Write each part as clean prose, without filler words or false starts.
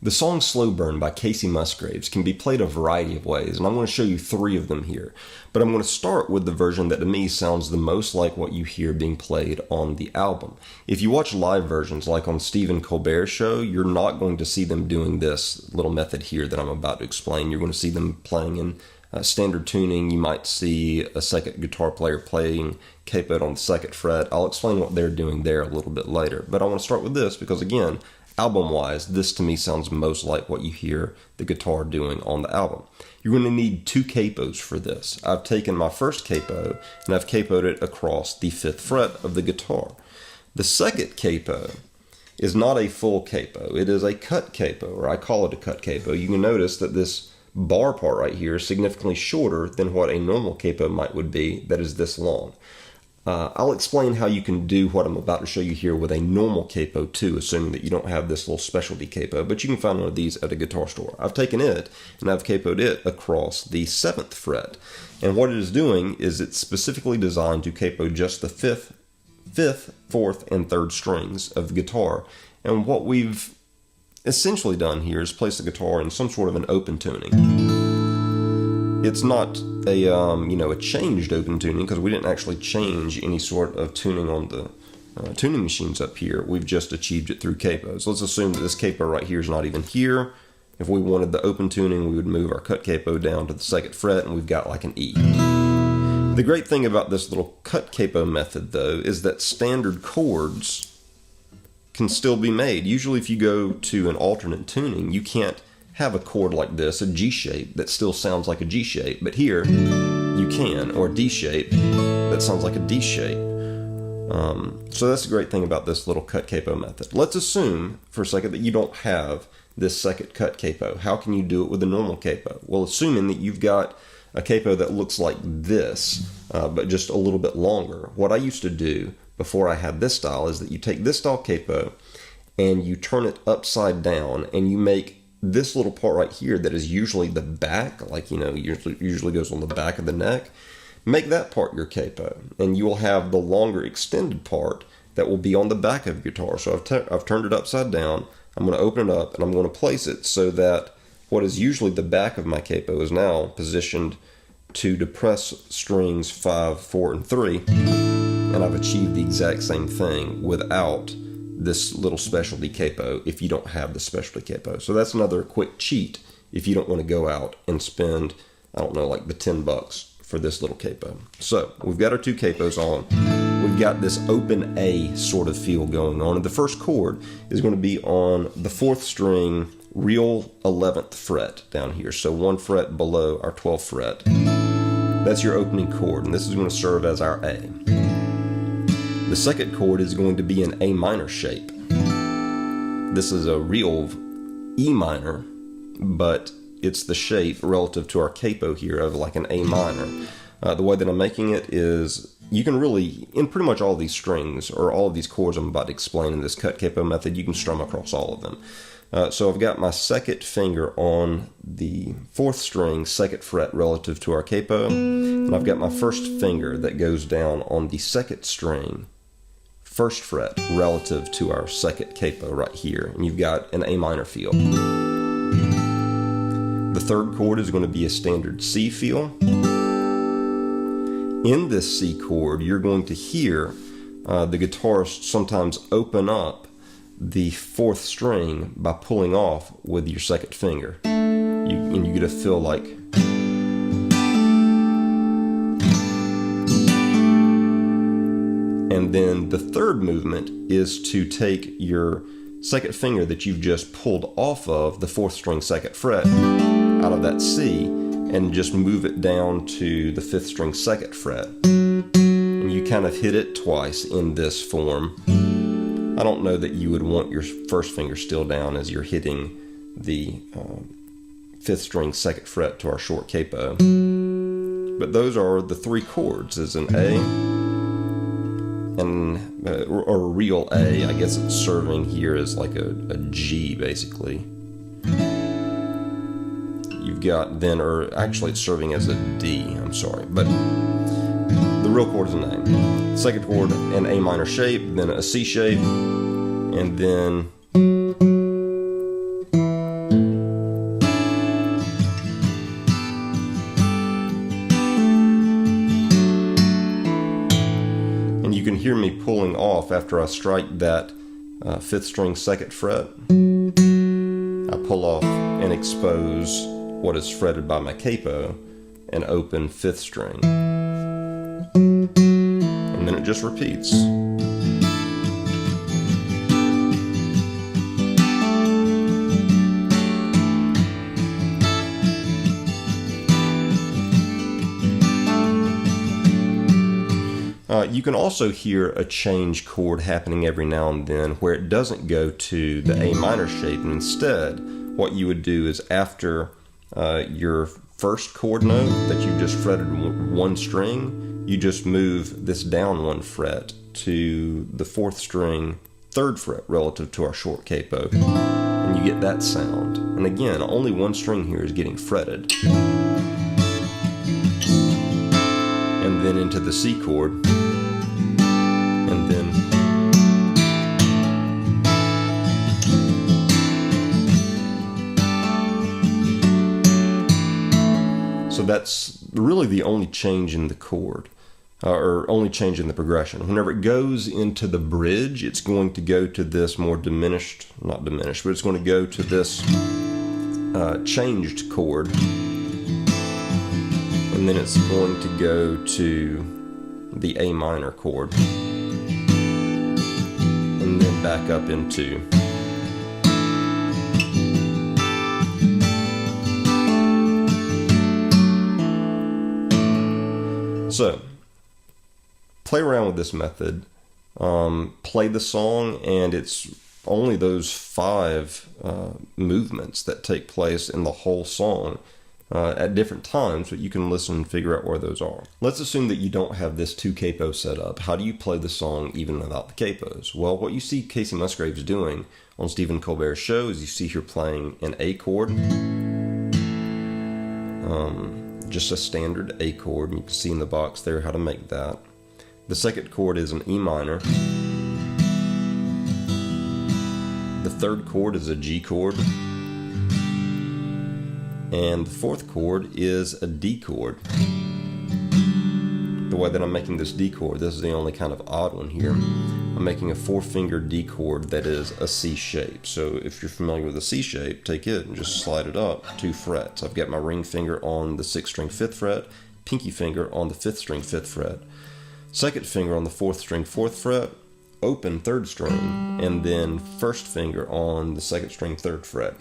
The song Slow Burn by Kacey Musgraves can be played a variety of ways, and I'm going to show you 3 of them here. But I'm going to start with the version that to me sounds the most like what you hear being played on the album. If you watch live versions like on Stephen Colbert's show, you're not going to see them doing this little method here that I'm about to explain. You're going to see them playing in standard tuning. You might see a second guitar player playing capoed on the 2nd fret. I'll explain what they're doing there a little bit later. But I want to start with this because, again, album-wise, this to me sounds most like what you hear the guitar doing on the album. You're going to need 2 capoes for this. I've taken my first capo and I've capoed it across the 5th fret of the guitar. The second capo is not a full capo. It is a cut capo, or I call it a cut capo. You can notice that this bar part right here is significantly shorter than what a normal capo would be that is this long. I'll explain how you can do what I'm about to show you here with a normal capo too, assuming that you don't have this little specialty capo, but you can find one of these at a guitar store. I've taken it and I've capoed it across the 7th fret. And what it is doing is it's specifically designed to capo just the 5th, 4th, and 3rd strings of the guitar. And what we've essentially done here is place the guitar in some sort of an open tuning. It's not a changed open tuning because we didn't actually change any sort of tuning on the tuning machines up here. We've just achieved it through capos. Let's assume that this capo right here is not even here. If we wanted the open tuning, we would move our cut capo down to the 2nd fret and we've got like an E. The great thing about this little cut capo method though is that standard chords can still be made. Usually if you go to an alternate tuning, you can't have a chord like this, a G shape, that still sounds like a G shape, but here you can, or a D shape that sounds like a D shape. So that's the great thing about this little cut capo method. Let's assume for a second that you don't have this second cut capo. How can you do it with a normal capo? Well, assuming that you've got a capo that looks like this, but just a little bit longer. What I used to do before I had this style is that you take this style capo and you turn it upside down and you make this little part right here that is usually the back, like, usually goes on the back of the neck, make that part your capo. And you will have the longer extended part that will be on the back of your guitar. So I've turned it upside down. I'm going to open it up and I'm going to place it so that what is usually the back of my capo is now positioned to depress strings 5, 4, and 3. And I've achieved the exact same thing without this little specialty capo if you don't have the specialty capo. So that's another quick cheat if you don't want to go out and spend, like the $10 for this little capo. So we've got our 2 capos on. We've got this open A sort of feel going on. And the first chord is going to be on the 4th string, real 11th fret down here. So 1 fret below our 12th fret. That's your opening chord, and this is going to serve as our A. The second chord is going to be an A minor shape. This is a real E minor, but it's the shape relative to our capo here of like an A minor. The way that I'm making it is, you can really, in pretty much all these strings, or all of these chords I'm about to explain in this cut capo method, you can strum across all of them. So I've got my 2nd finger on the 4th string, 2nd fret relative to our capo, and I've got my 1st finger that goes down on the 2nd string, 1st fret relative to our 2nd capo right here, and you've got an A minor feel. The 3rd chord is going to be a standard C feel. In this C chord, you're going to hear the guitarist sometimes open up the 4th string by pulling off with your 2nd finger. And you get a feel like, and then the 3rd movement is to take your 2nd finger that you've just pulled off of the 4th string 2nd fret out of that C and just move it down to the 5th string 2nd fret. And you kind of hit it twice in this form. I don't know that you would want your 1st finger still down as you're hitting the 5th string 2nd fret to our short capo. But those are the 3 chords, as an A, and or a real A. I guess it's serving here as like a G, basically. You've got then, or actually it's serving as a D, I'm sorry, but the real chord is an A. 2nd chord, an A minor shape, then a C shape, and then And you can hear me pulling off after I strike that 5th string 2nd fret. I pull off and expose what is fretted by my capo and open 5th string. And then it just repeats. You can also hear a change chord happening every now and then where it doesn't go to the A minor shape, and instead what you would do is after your first chord note that you just fretted 1 string, you just move this down 1 fret to the 4th string 3rd fret relative to our short capo, and you get that sound. And again, only 1 string here is getting fretted. And then into the C chord, and then so that's really the only change in the chord, or only change in the progression. Whenever it goes into the bridge, it's going to go to this more diminished, not diminished, but it's going to go to this changed chord, and then it's going to go to the A minor chord, and then back up into so play around with this method, play the song, and it's only those 5 movements that take place in the whole song at different times, but you can listen and figure out where those are. Let's assume that you don't have this 2 capo set up. How do you play the song even without the capos? Well, what you see Kacey Musgraves doing on Stephen Colbert's show is you see her playing an A chord, just a standard A chord, and you can see in the box there how to make that. The 2nd chord is an E minor. The 3rd chord is a G chord. And the 4th chord is a D chord. The way that I'm making this D chord, this is the only kind of odd one here. I'm making a 4-finger D chord that is a C shape. So if you're familiar with a C shape, take it and just slide it up 2 frets. I've got my ring finger on the 6th string 5th fret, pinky finger on the 5th string 5th fret, 2nd finger on the 4th string 4th fret, open 3rd string, and then 1st finger on the 2nd string 3rd fret.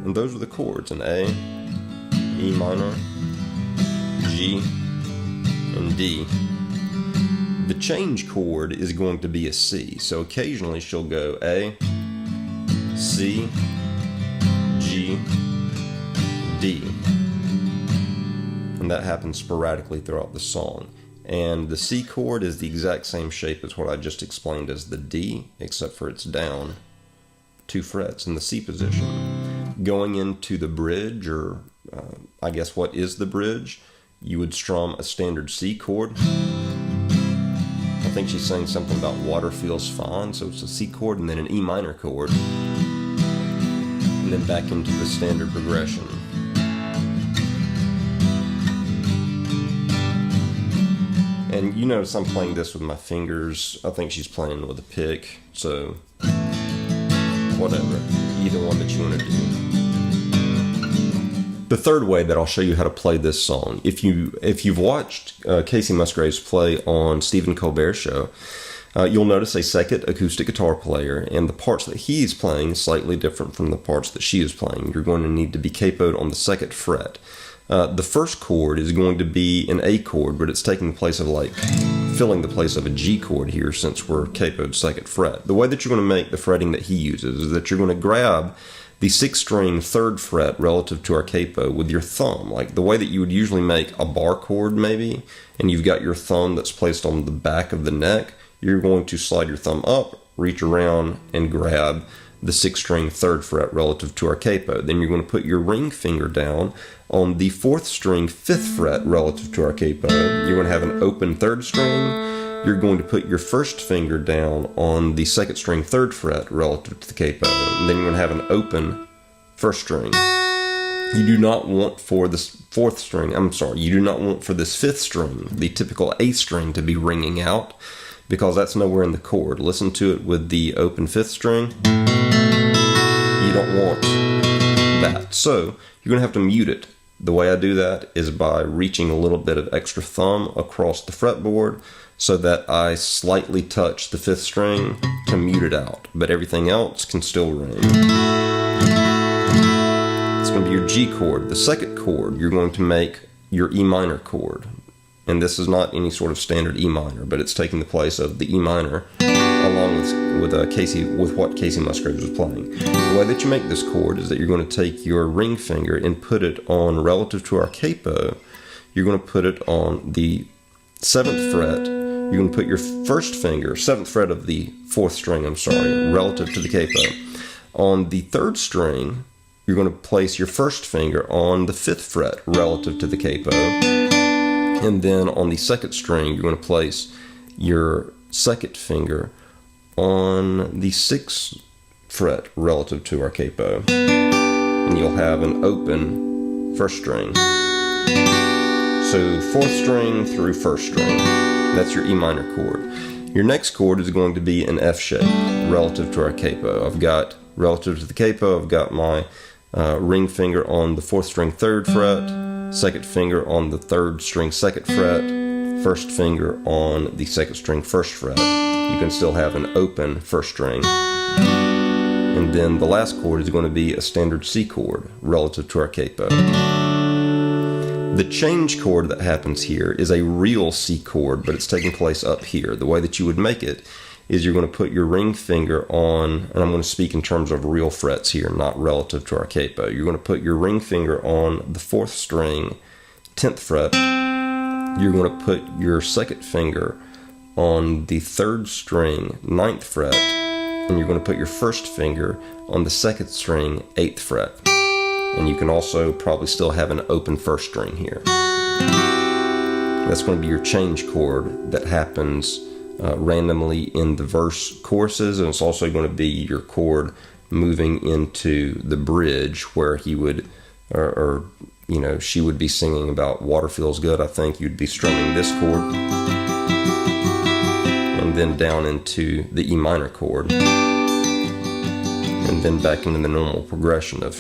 And those are the chords: an A, E minor, G, and D. The change chord is going to be a C, so occasionally she'll go A, C, G, D. And that happens sporadically throughout the song. And the C chord is the exact same shape as what I just explained as the D, except for it's down 2 frets in the C position. Going into the bridge, or I guess what is the bridge, you would strum a standard C chord. I think she's saying something about water feels fine, so it's a C chord and then an E minor chord, and then back into the standard progression. And you notice I'm playing this with my fingers. I think she's playing with a pick, so whatever, either one that you want to do. The third way that I'll show you how to play this song, if you've watched Kacey Musgraves play on Stephen Colbert's show, you'll notice a second acoustic guitar player, and the parts that he's playing is slightly different from the parts that she is playing. You're going to need to be capoed on the 2nd fret. The first chord is going to be an A chord, but it's taking the place of, like, filling the place of a G chord here since we're capoed 2nd fret. The way that you're going to make the fretting that he uses is that you're going to grab the 6th string 3rd fret relative to our capo with your thumb, like the way that you would usually make a bar chord maybe, and you've got your thumb that's placed on the back of the neck. You're going to slide your thumb up, reach around, and grab the 6th string 3rd fret relative to our capo. Then you're going to put your ring finger down on the 4th string 5th fret relative to our capo. You're going to have an open 3rd string. You're going to put your 1st finger down on the 2nd string 3rd fret relative to the capo. And then you're going to have an open 1st string You do not want for this you do not want for this fifth string, the typical A string, to be ringing out, because that's nowhere in the chord. Listen to it with the open fifth string. You don't want that. So you're going to have to mute it. The way I do that is by reaching a little bit of extra thumb across the fretboard so that I slightly touch the fifth string to mute it out, but everything else can still ring. It's going to be your G chord. The second chord, you're going to make your E minor chord. And this is not any sort of standard E minor, but it's taking the place of the E minor along with what Kacey Musgraves was playing. The way that you make this chord is that you're going to take your ring finger and put it on, relative to our capo, you're going to put it on the 7th fret. You're going to put your first finger, 7th fret of the 4th string, relative to the capo. On the 3rd string, you're going to place your first finger on the 5th fret relative to the capo. And then on the 2nd string, you're going to place your 2nd finger on the 6th fret relative to our capo. And you'll have an open 1st string. So 4th string through 1st string. That's your E minor chord. Your next chord is going to be an F shape relative to our capo. Relative to the capo, I've got my ring finger on the 4th string 3rd fret, 2nd finger on the 3rd string 2nd fret, 1st finger on the 2nd string 1st fret. You can still have an open 1st string. And then the last chord is going to be a standard C chord relative to our capo. The change chord that happens here is a real C chord, but it's taking place up here. The way that you would make it is you're going to put your ring finger on, and I'm going to speak in terms of real frets here, not relative to our capo. You're going to put your ring finger on the 4th string, 10th fret. You're going to put your 2nd finger on the 3rd string, 9th fret, and you're going to put your 1st finger on the 2nd string, 8th fret. And you can also probably still have an open 1st string here. That's going to be your change chord that happens randomly in the verse choruses, and it's also going to be your chord moving into the bridge where he would, she would be singing about "Water Feels Good." I think you'd be strumming this chord, and then down into the E minor chord, and then back into the normal progression of.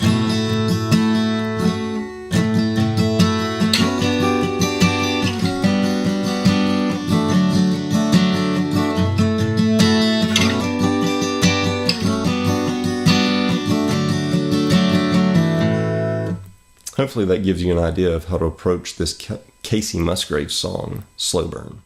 Hopefully that gives you an idea of how to approach this Kacey Musgraves song, Slow Burn.